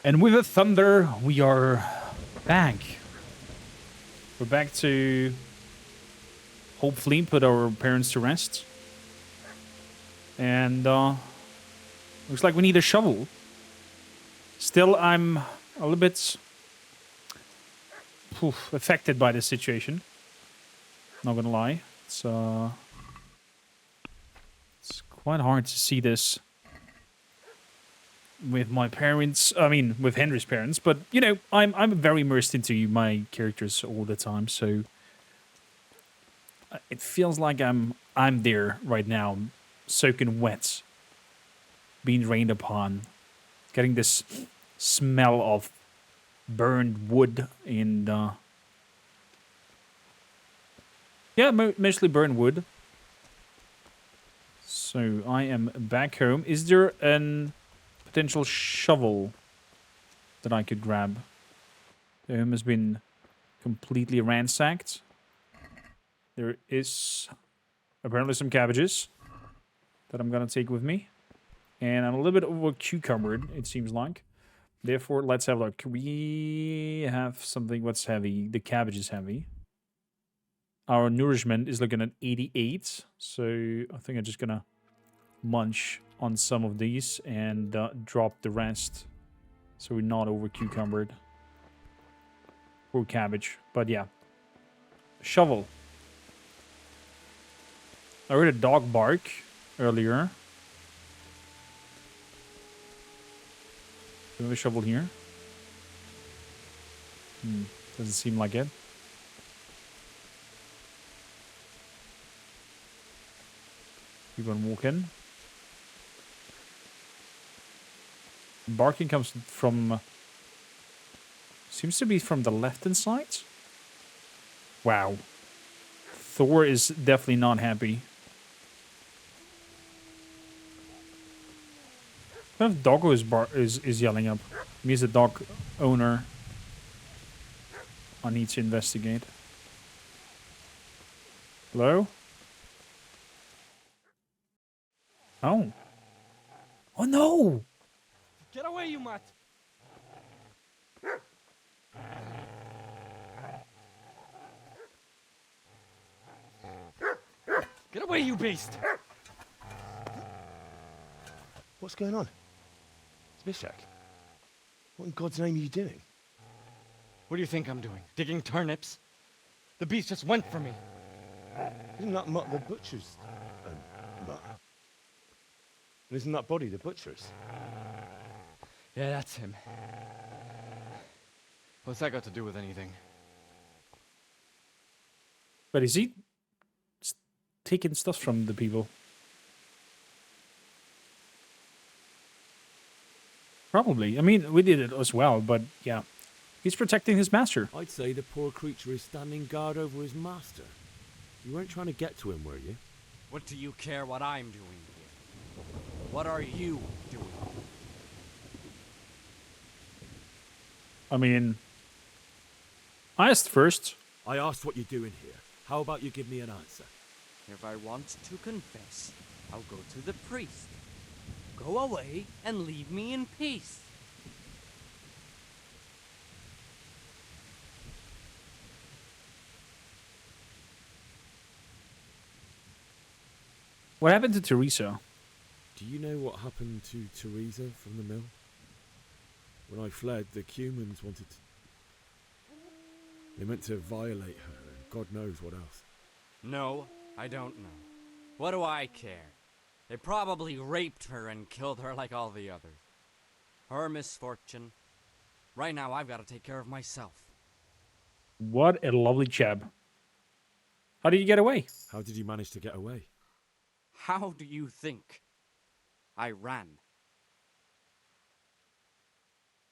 And with the thunder, we are back. We're back to hopefully put our parents to rest. And looks like we need a shovel. Still, I'm a little bit affected by this situation. Not gonna lie. It's quite hard to see this with my parents. I mean, with Henry's parents. But you know, I'm very immersed into my characters all the time. So it feels like I'm there right now, soaking wet, being rained upon, getting this smell of burned wood and yeah, mostly burned wood. So I am back home. Is there an potential shovel that I could grab? The home has been completely ransacked. There is apparently some cabbages that I'm gonna take with me. And I'm a little bit over cucumbered, it seems like. Therefore, let's have a look. We have something. What's heavy? The cabbage is heavy. Our nourishment is looking at 88. So I think I'm just gonna munch on some of these and drop the rest. So we're not over cucumbered. Or cabbage. But yeah. Shovel. I heard a dog bark earlier. Do we have a shovel here? Doesn't seem like it. Keep on walking. Barking comes from... seems to be from the left-hand side. Wow. Thor is definitely not happy. What if doggo is yelling up? It means the dog owner. I need to investigate. Hello? Oh. Oh no! Get away, you mutt! Get away, you beast! What's going on? It's Bishak. What in God's name are you doing? What do you think I'm doing? Digging turnips? The beast just went for me. Isn't that Mutt the butcher's Mutt? And isn't that body the butcher's? Yeah, that's him. What's that got to do with anything? But is he taking stuff from the people? Probably. I mean, we did it as well, but yeah. He's protecting his master. I'd say the poor creature is standing guard over his master. You weren't trying to get to him, were you? What do you care what I'm doing here? What are you doing? I mean, I asked first. I asked what you're doing here. How about you give me an answer? If I want to confess, I'll go to the priest. Go away and leave me in peace. What happened to Teresa? Do you know what happened to Teresa from the mill? When I fled, the humans wanted to... They meant to violate her, and God knows what else. No, I don't know. What do I care? They probably raped her and killed her like all the others. Her misfortune. Right now, I've got to take care of myself. What a lovely chap. How did you get away? How did you manage to get away? How do you think? I ran.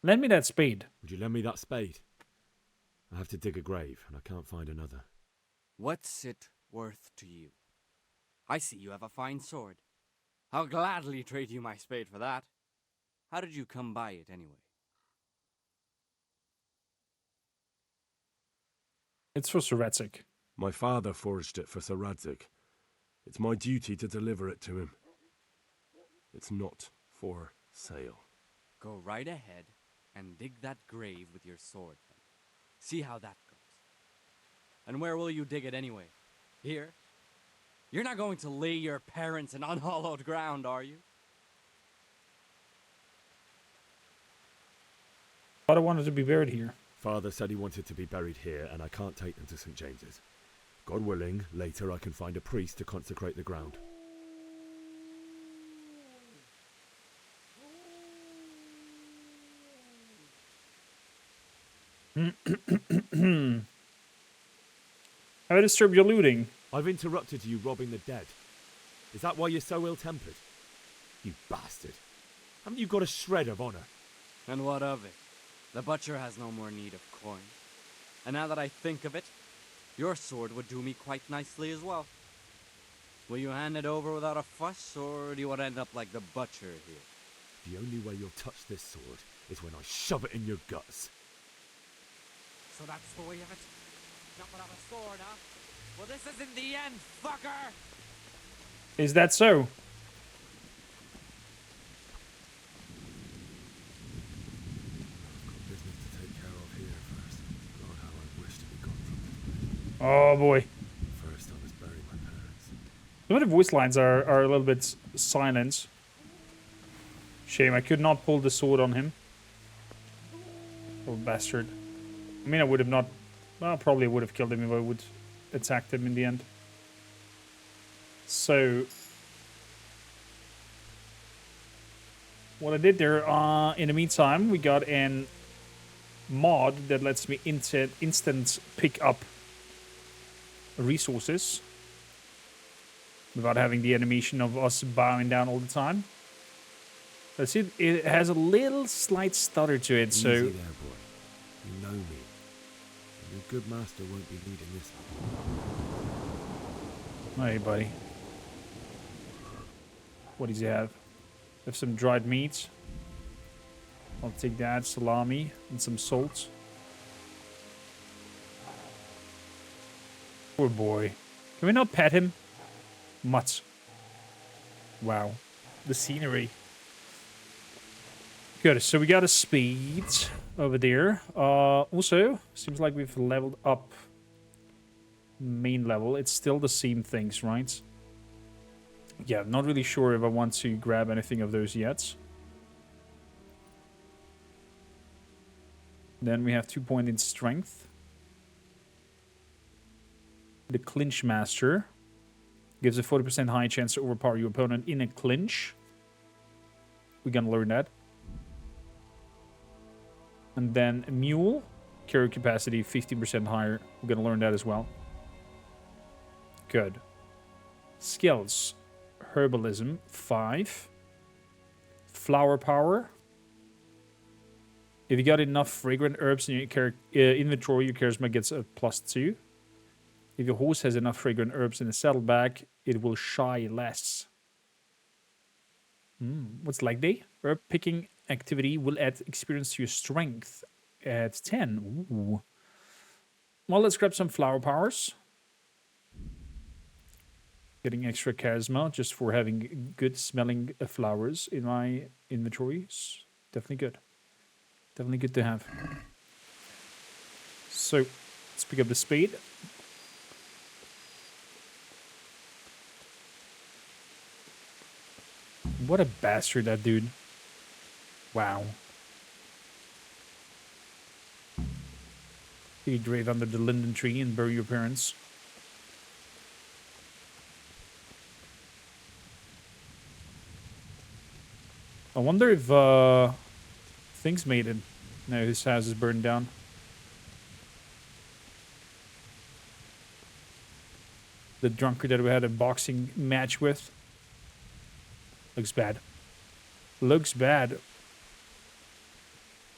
Lend me that spade. Would you lend me that spade? I have to dig a grave, and I can't find another. What's it worth to you? I see you have a fine sword. I'll gladly trade you my spade for that. How did you come by it anyway? It's for Soretzik. My father forged it for Sir Radzik. It's my duty to deliver it to him. It's not for sale. Go right ahead. and dig that grave with your sword. Then. See how that goes. And where will you dig it anyway? Here? You're not going to lay your parents in unhallowed ground, are you? But I wanted to be buried here. Father said he wanted to be buried here, and I can't take them to St. James's. God willing, later I can find a priest to consecrate the ground. Have I disturbed your looting? I've interrupted you robbing the dead. Is that why you're so ill-tempered? You bastard. Haven't you got a shred of honor? And what of it? The butcher has no more need of coin. And now that I think of it, your sword would do me quite nicely as well. Will you hand it over without a fuss, or do you want to end up like the butcher here? The only way you'll touch this sword is when I shove it in your guts. So that's the way of it? Not without a sword, huh? Well, this isn't the end, fucker! Is that so? Business to take care of here first. God, how I wish to be gone from this place. Oh boy. First I must bury my parents. Some of the voice lines are a little bit silent. Shame, I could not pull the sword on him. Oh, bastard. I mean, I would have not... Well, probably would have killed him if I would attacked him in the end. So... What I did there, in the meantime, we got an mod that lets me instant pick up resources without having the animation of us bowing down all the time. That's it. It has a little slight stutter to it, so... Easy there, boy. You know me. And your good master won't be needing this. Hey, buddy. What does he have? Have some dried meat. I'll take that. Salami and some salt. Poor boy. Can we not pet him? Mutt. Wow. The scenery. Good. So we got a speed over there. Also, seems like we've leveled up main level. It's still the same things, right? Yeah, not really sure if I want to grab anything of those yet. Then we have 2 point in strength. The clinch master gives a 40% high chance to overpower your opponent in a clinch. We're gonna learn that. And then a mule, carry capacity 15% higher. We're gonna learn that as well. Good. Skills. Herbalism, 5. Flower power. If you got enough fragrant herbs in your inventory, your charisma gets a +2. If your horse has enough fragrant herbs in the saddleback, it will shy less. What's like day? Herb picking activity will add experience to your strength at 10. Ooh. Well, let's grab some flower powers. Getting extra charisma just for having good smelling flowers in my inventory is definitely good. Definitely good to have. So, let's pick up the spade. What a bastard, that dude. Wow. You grave under the linden tree and bury your parents. I wonder if things made it. No, his house is burned down. The drunkard that we had a boxing match with. Looks bad. Looks bad.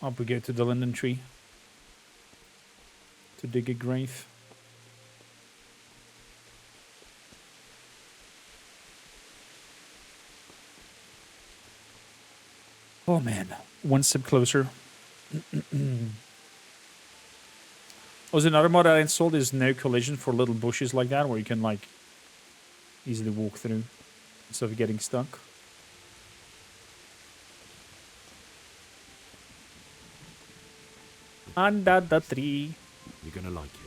Up we go to the linden tree. To dig a grave. Oh man, one step closer. Also, another mod I installed is no collision for little bushes like that, where you can like easily walk through instead of getting stuck. Under the tree. You're gonna like it.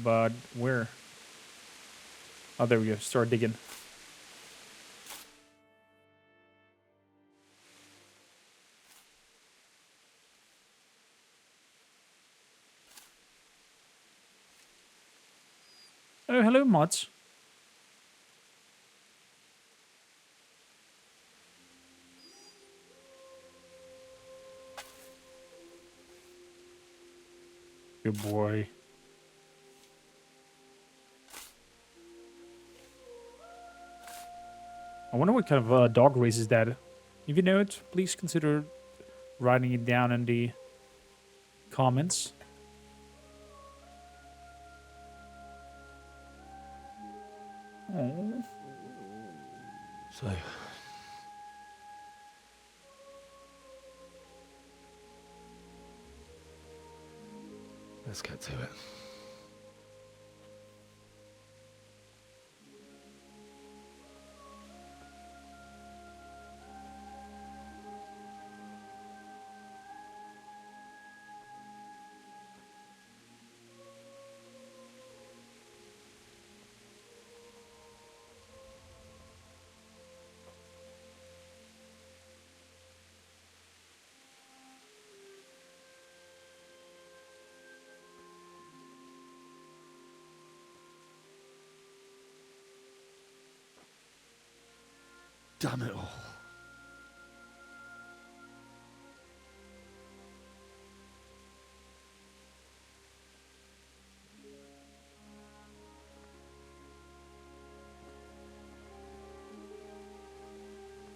But where? Oh, there we go. Start digging. Oh, hello, mods. Good boy. I wonder what kind of dog race is that. If you know it, please consider writing it down in the comments. Oh. So, let's get to it. Damn it all.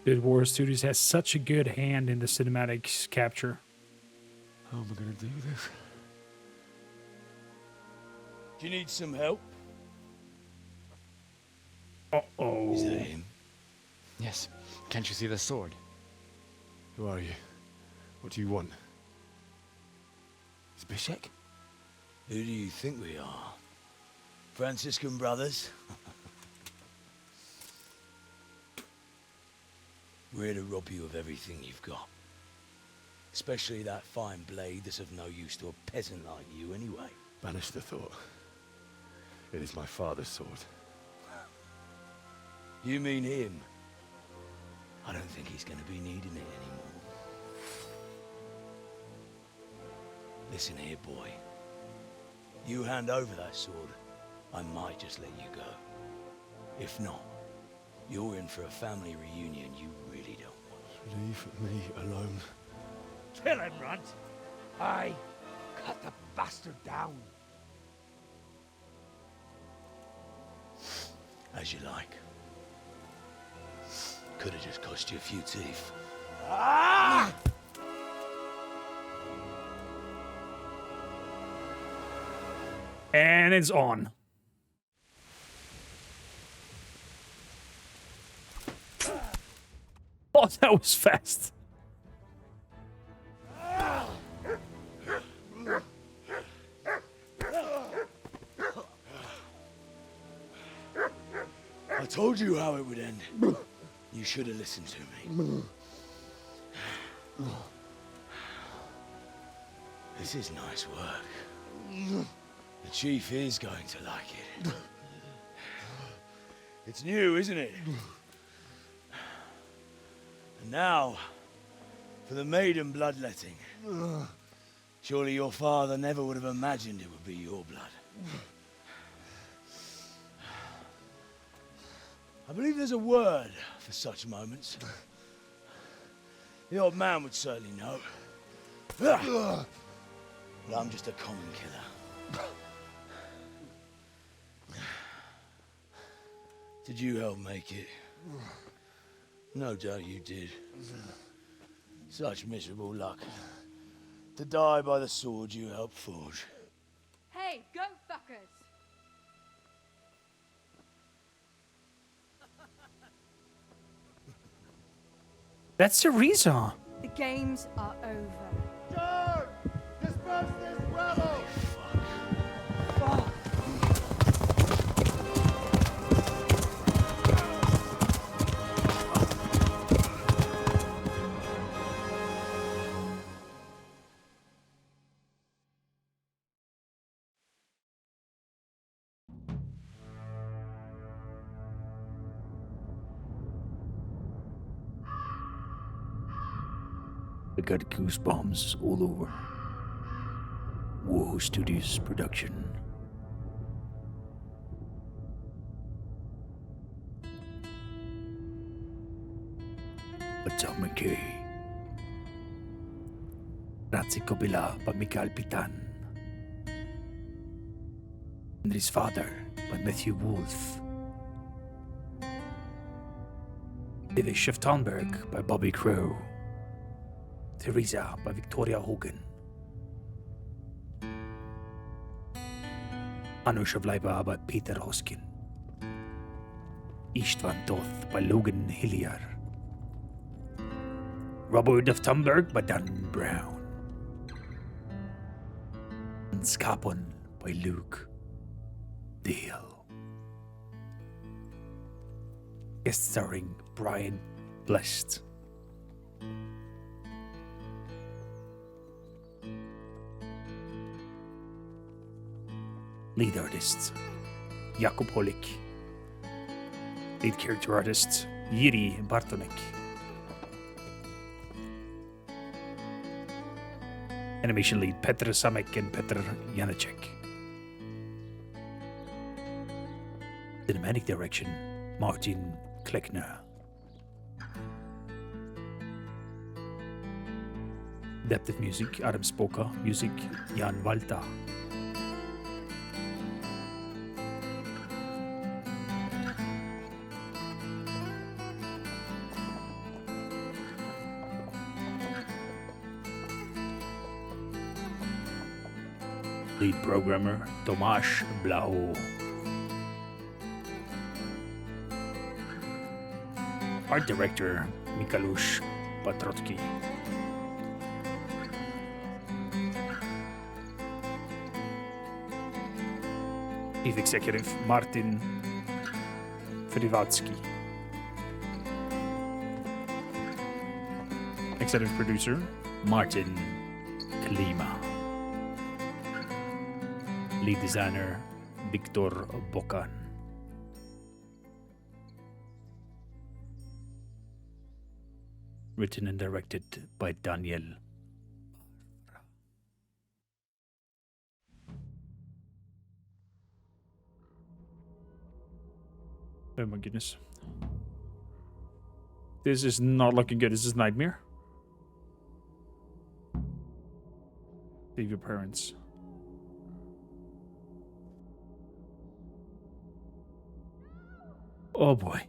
Dude, War Studios has such a good hand in the cinematics capture. How am I going to do this? Do you need some help? Uh-oh. Is that him? Yes. Can't you see the sword? Who are you? What do you want? Is Bishek? Who do you think we are? Franciscan brothers? We're here to rob you of everything you've got. Especially that fine blade that's of no use to a peasant like you anyway. Banish the thought. It is my father's sword. You mean him? I don't think he's going to be needing it anymore. Listen here, boy. You hand over that sword, I might just let you go. If not, you're in for a family reunion you really don't want. Leave me alone. Kill him, Runt! Aye, cut the bastard down. As you like. Could have just cost you a few teeth. Ah! And it's on. Oh, that was fast. I told you how it would end. You should have listened to me. This is nice work. The chief is going to like it. It's new, isn't it? And now, for the maiden bloodletting. Surely your father never would have imagined it would be your blood. I believe there's a word for such moments. The old man would certainly know. But I'm just a common killer. Did you help make it? No doubt you did. Such miserable luck. To die by the sword you helped forge. Hey, go fuckers! That's Teresa. The games are over. Joe! Disperse this rebel! Fuck. I got goosebumps all over. Whoa Studios production. Atomic. Razzi Kobila by Mikael Pitan. Henry's Father by Matthew Wolfe. The Wish of Tonberg by Bobby Crow. Teresa by Victoria Hogan. Anush of Leiba by Peter Hoskin. Istvan Toth by Logan Hillier. Robert of Tonberg by Dan Brown. And Scapon by Luke Dale. Guest starring Brian Blessed. Lead artist Jakob Holik. Lead character artist Yiri Bartonek. Animation lead Petr Samek and Petr Janacek. Cinematic direction Martin Kleckner. Depth music Adam Spoka. Music Jan Walta. Lead programmer Tomasz Blaho. Art director Mikalusz Patrotki. Chief executive Martin Frivacki. Executive producer Martin Klima. Lead designer Victor Bocan. Written and directed by Daniel. Oh my goodness. This is not looking good. This is Nightmare. Save your parents. Oh boy.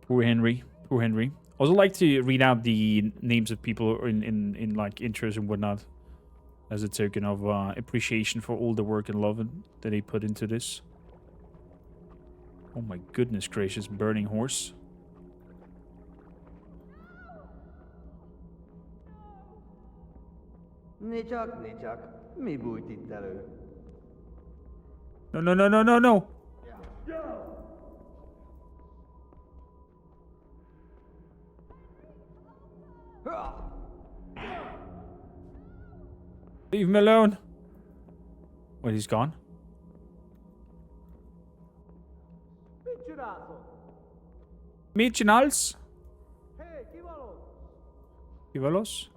Poor Henry. Poor Henry. Also like to read out the names of people in like intros and whatnot as a token of appreciation for all the work and love that they put into this. Oh my goodness gracious, burning horse. Mi bújt itt elő? No, no, no, no, no, no. Leave him alone. Wait, he's gone? Mit csinálsz? Kivalos?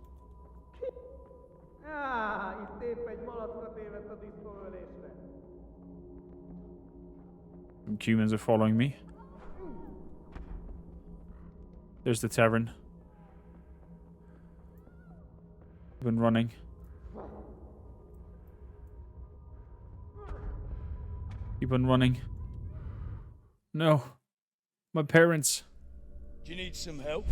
Itt épp egy malackot évett a diszkóölésre. Humans are following me. There's the tavern. Been running. Keep on running. No. My parents. Do you need some help?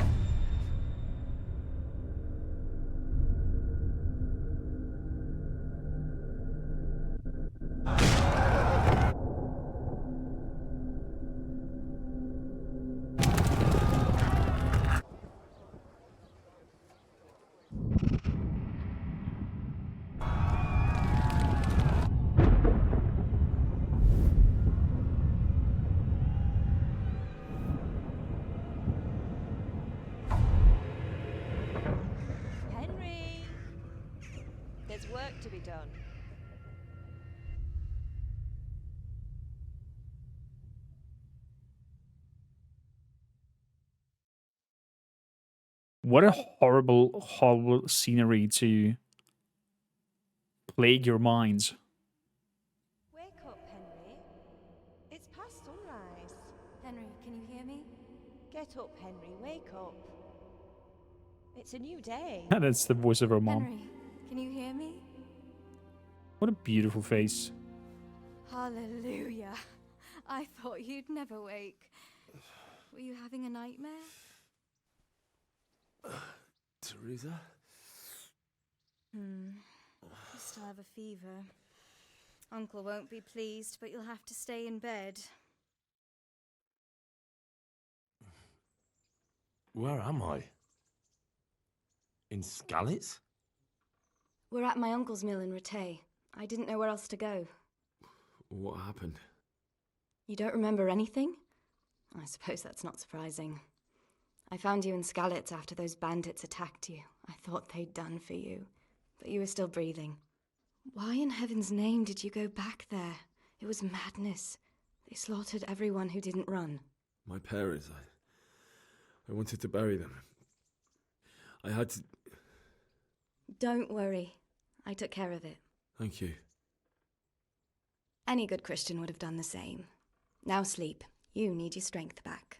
Henry! There's work to be done. What a horrible, horrible scenery to plague your minds. Wake up, Henry. It's past sunrise. Henry, can you hear me? Get up, Henry. Wake up. It's a new day. That's the voice of her mom. Henry, can you hear me? What a beautiful face. Hallelujah. I thought you'd never wake. Were you having a nightmare? Teresa? You still have a fever. Uncle won't be pleased, but you'll have to stay in bed. Where am I? In Skalitz? We're at my uncle's mill in Rattay. I didn't know where else to go. What happened? You don't remember anything? I suppose that's not surprising. I found you in Skalitz after those bandits attacked you. I thought they'd done for you, but you were still breathing. Why in heaven's name did you go back there? It was madness. They slaughtered everyone who didn't run. My parents, I wanted to bury them. I had to... Don't worry. I took care of it. Thank you. Any good Christian would have done the same. Now sleep. You need your strength back.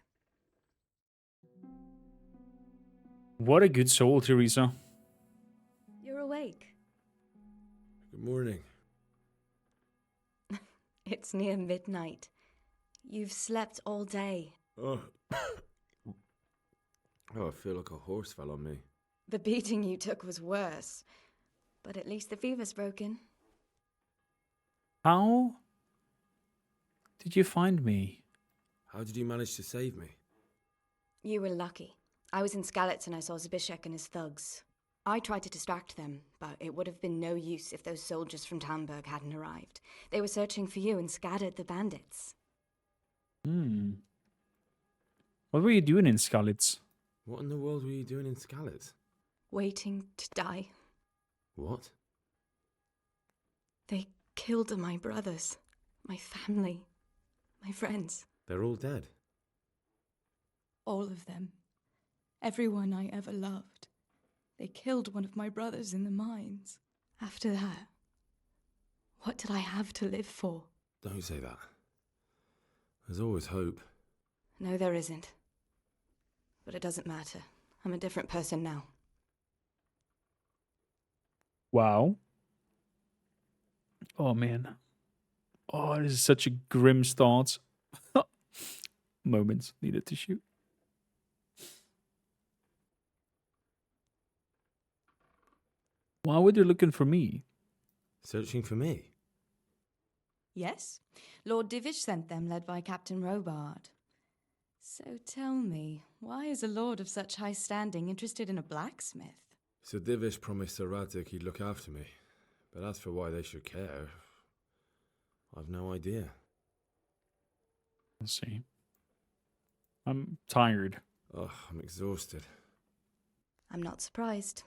What a good soul, Teresa. You're awake. Good morning. It's near midnight. You've slept all day. Oh. Oh, I feel like a horse fell on me. The beating you took was worse. But at least the fever's broken. How did you find me? How did you manage to save me? You were lucky. I was in Skalitz and I saw Zbyszek and his thugs. I tried to distract them, but it would have been no use if those soldiers from Talmberg hadn't arrived. They were searching for you and scattered the bandits. What were you doing in Skalitz? What in the world were you doing in Skalitz? Waiting to die. What? They killed my brothers, my family, my friends. They're all dead. All of them. Everyone I ever loved. They killed one of my brothers in the mines. After that, what did I have to live for? Don't say that. There's always hope. No, there isn't. But it doesn't matter. I'm a different person now. Wow. Oh, man. Oh, this is such a grim start. Moments needed to shoot. Why were they looking for me? Searching for me? Yes, Lord Divish sent them, led by Captain Robard. So tell me, why is a lord of such high standing interested in a blacksmith? Sir Divish promised Sir Radzik he'd look after me. But as for why they should care, I've no idea. Let's see. I'm tired. Oh, I'm exhausted. I'm not surprised.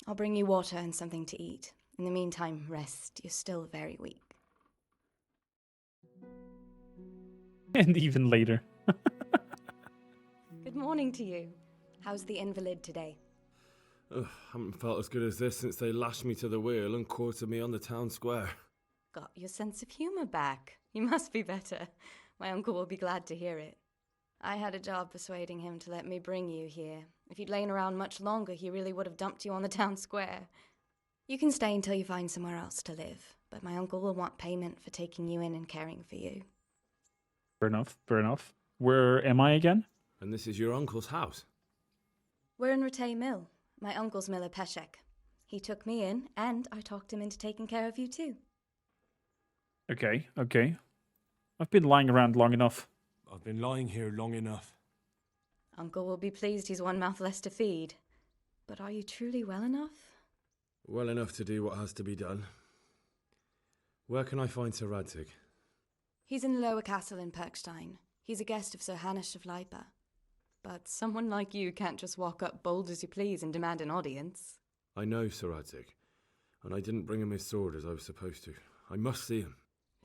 I'll bring you water and something to eat. In the meantime, rest. You're still very weak. And even later. Good morning to you. How's the invalid today? Ugh, haven't felt as good as this since they lashed me to the wheel and quartered me on the town square. Got your sense of humor back. You must be better. My uncle will be glad to hear it. I had a job persuading him to let me bring you here. If you'd lain around much longer, he really would have dumped you on the town square. You can stay until you find somewhere else to live, but my uncle will want payment for taking you in and caring for you. Fair enough, fair enough. Where am I again? And this is your uncle's house? We're in Rattay Mill, my uncle's mill at Peshek. He took me in, and I talked him into taking care of you too. Okay. I've been lying around long enough. I've been lying here long enough. Uncle will be pleased he's one mouth less to feed. But are you truly well enough? Well enough to do what has to be done. Where can I find Sir Radzik? He's in the lower castle in Perkstein. He's a guest of Sir Hanush of Leipa. But someone like you can't just walk up bold as you please and demand an audience. I know Sir Radzik, and I didn't bring him his sword as I was supposed to. I must see him.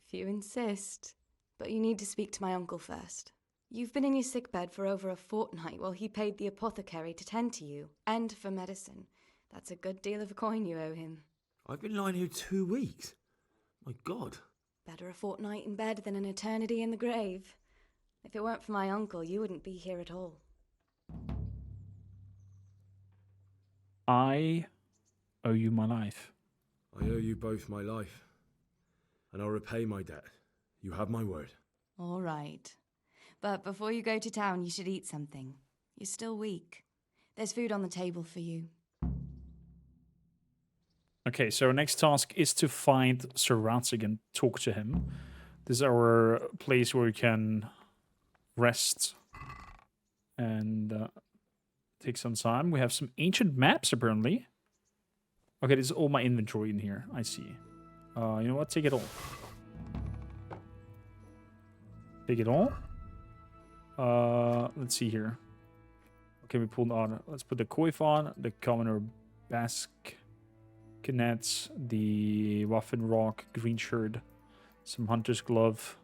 If you insist. But you need to speak to my uncle first. You've been in your sickbed for over a fortnight while he paid the apothecary to tend to you, and for medicine. That's a good deal of coin you owe him. I've been lying here 2 weeks. My God. Better a fortnight in bed than an eternity in the grave. If it weren't for my uncle, you wouldn't be here at all. I owe you my life. I owe you both my life. And I'll repay my debt. You have my word. All right. But before you go to town, you should eat something. You're still weak. There's food on the table for you. Okay, so our next task is to find Sir Radzig and talk to him. This is our place where we can rest and take some time. We have some ancient maps, apparently. Okay, this is all my inventory in here. I see. You know what? Take it all. Take it all. Let's see here. Okay, we pulled on. Let's put the Coif on, the Commoner Basque. Nets, the Waffen Rock, green shirt, some hunter's glove.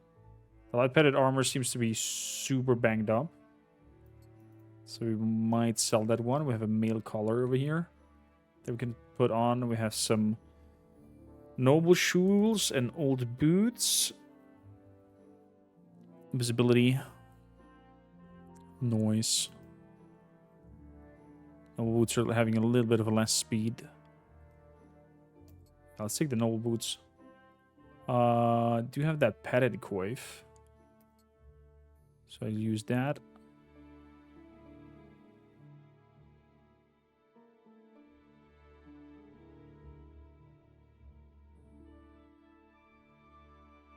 The light padded armor seems to be super banged up, so we might sell that one. We have a mail collar over here that we can put on. We have some noble shoes and old boots. Visibility, noise. Noble boots are having a little bit of a less speed. Let's take the noble boots. Do you have that padded coif? So I'll use that.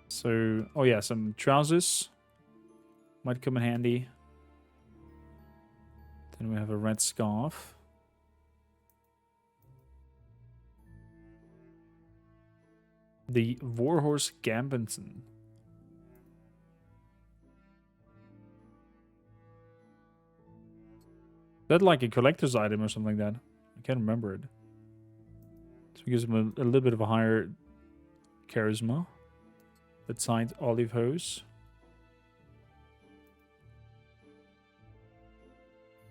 So, oh yeah, some trousers might come in handy. Then we have a red scarf. The Warhorse Gambenson. That like a collector's item or something like that? I can't remember it. So it gives him a little bit of a higher charisma. That signed olive hose.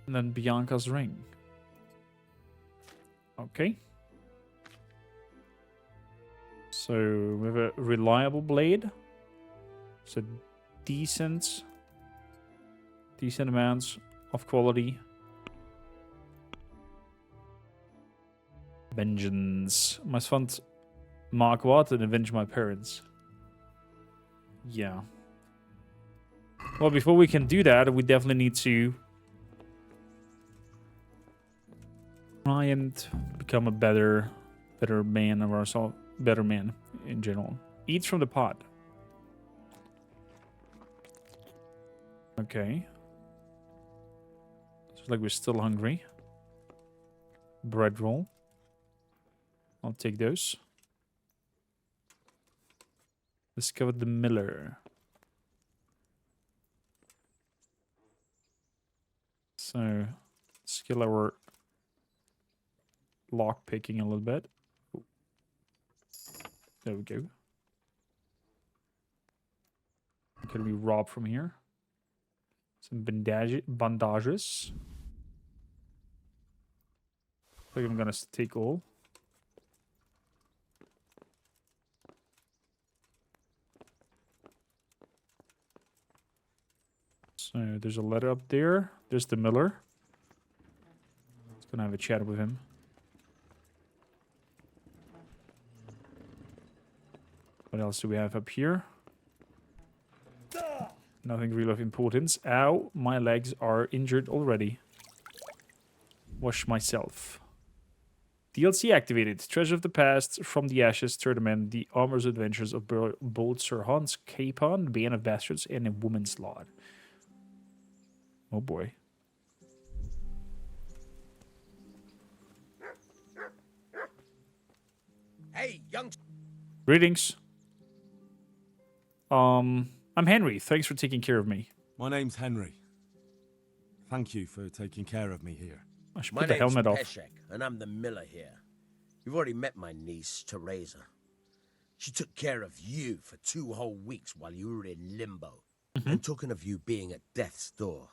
And then Bianca's ring. Okay. So we have a reliable blade. So decent amounts of quality. Vengeance. Must find Mark Watt and avenge my parents. Yeah. Well, before we can do that, we definitely need to try and become a better man of ourselves. Better man in general. Eats from the pot. Okay. Looks like we're still hungry. Bread roll. I'll take those. Discover the miller. So, skill our lock picking a little bit. There we go. Can we rob from here? Some bandages. I think I'm gonna take all. So there's a letter up there. There's the miller. Just gonna have a chat with him. What else do we have up here? Nothing really of importance. Ow, my legs are injured already. Wash myself. DLC activated. Treasure of the Past, From the Ashes, Tournament, The Armor's Adventures of Bold Sir Hans Capon, Bane of Bastards, and A Woman's Lot. Oh boy. Hey, young... Greetings. I'm Henry. Thanks for taking care of me. My name's Henry. Thank you for taking care of me here. I should My put the name's helmet off. Peshek, and I'm the miller here. You've already met my niece, Teresa. She took care of you for 2 whole weeks while you were in limbo. And talking of you being at death's door,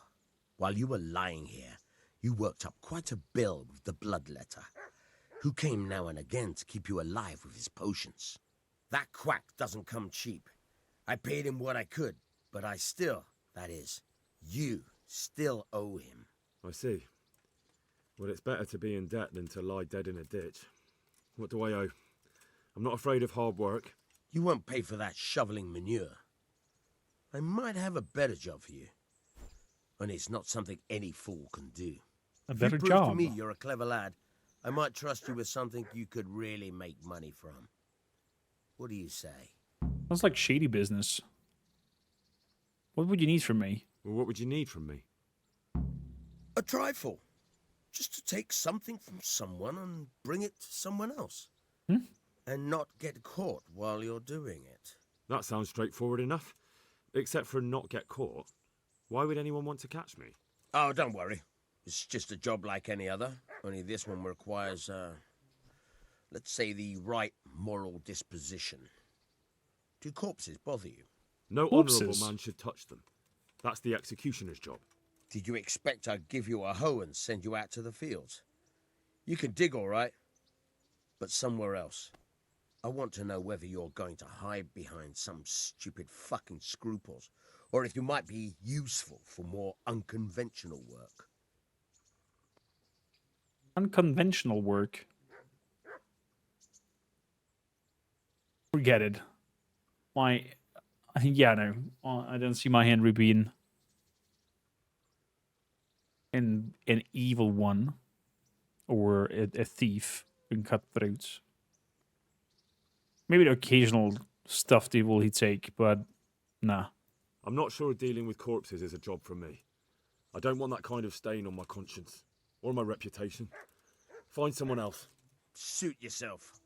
while you were lying here, you worked up quite a bill with the bloodletter, who came now and again to keep you alive with his potions. That quack doesn't come cheap. I paid him what I could, but I still, that is, you still owe him. I see. Well, it's better to be in debt than to lie dead in a ditch. What do I owe? I'm not afraid of hard work. You won't pay for that shoveling manure. I might have a better job for you. And it's not something any fool can do. A better if you prove job? to me you're a clever lad, I might trust you with something you could really make money from. What do you say? Sounds like shady business. What would you need from me? Well, what would you need from me? A trifle. Just to take something from someone and bring it to someone else. And not get caught while you're doing it. That sounds straightforward enough. Except for not get caught. Why would anyone want to catch me? Oh, don't worry. It's just a job like any other. Only this one requires, let's say, the right moral disposition. Do corpses bother you? No honourable man should touch them. That's the executioner's job. Did you expect I'd give you a hoe and send you out to the fields? You can dig all right, but somewhere else. I want to know whether you're going to hide behind some stupid fucking scruples, or if you might be useful for more unconventional work. Unconventional work? Forget it. Yeah, no. I don't see my Henry being an evil one or a thief in cutthroats. Maybe the occasional stuffed evil he'd take, but nah. I'm not sure dealing with corpses is a job for me. I don't want that kind of stain on my conscience or my reputation. Find someone else. Suit yourself.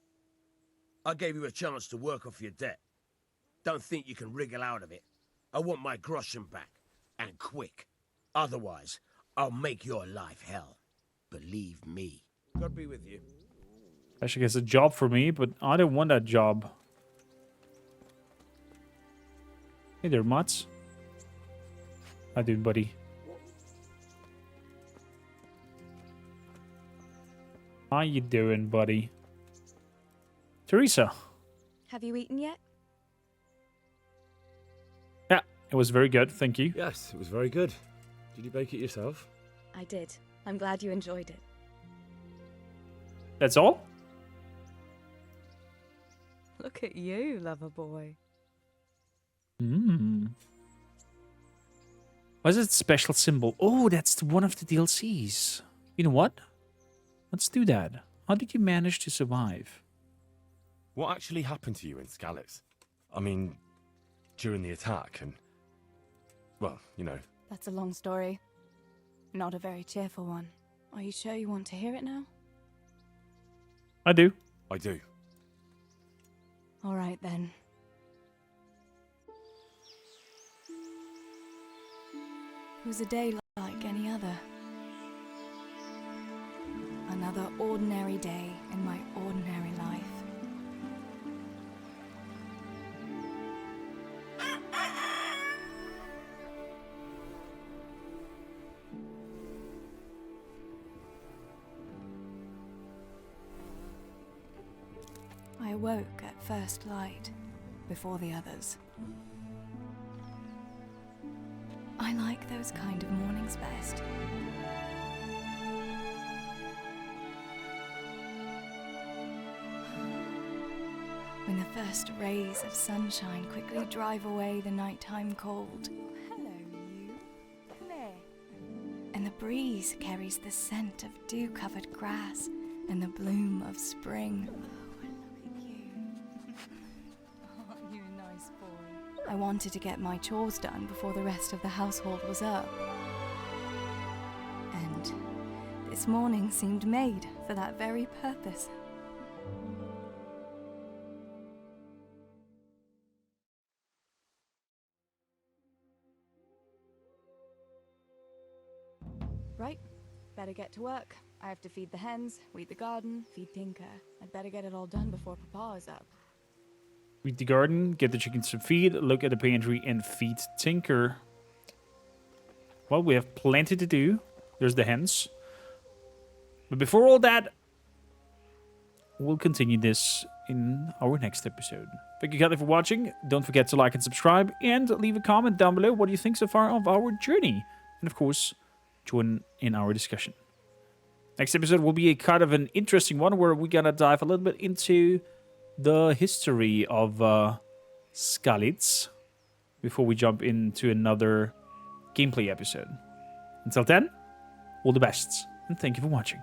I gave you a chance to work off your debt. Don't think you can wriggle out of it. I want my groschen back, and quick. Otherwise, I'll make your life hell. Believe me. God be with you. Actually, gets a job for me, but I don't want that job. Hey there, Mats. How doing, buddy? How you doing, buddy? Teresa. Have you eaten yet? Yeah, it was very good, thank you. Yes, it was very good. Did you bake it yourself? I did. I'm glad you enjoyed it. That's all? Look at you, lover boy. What is that special symbol? Oh, that's one of the DLCs. You know what? Let's do that. How did you manage to survive? What actually happened to you in Skalitz? I mean, during the attack and... well, you know. That's a long story. Not a very cheerful one. Are you sure you want to hear it now? I do. I do. All right, then. It was a day like any other. Another ordinary day in my ordinary life. I awoke at first light, before the others. I like those kind of mornings best. When the first rays of sunshine quickly drive away the nighttime cold. Hello, you. Claire. And the breeze carries the scent of dew-covered grass and the bloom of spring. Aren't you a nice boy? I wanted to get my chores done before the rest of the household was up. And this morning seemed made for that very purpose. Right. Better get to work. I have to feed the hens, weed the garden, feed Tinker. I'd better get it all done before Papa is up. Feed the garden, get the chickens some feed, look at the pantry, and feed Tinker. Well, we have plenty to do. There's the hens. But before all that, we'll continue this in our next episode. Thank you, Kelly, for watching. Don't forget to like and subscribe, and leave a comment down below what you think so far of our journey. And of course, join in our discussion. Next episode will be a kind of an interesting one where we're gonna dive a little bit into the history of Skalitz before we jump into another gameplay episode. Until then, all the best, and thank you for watching.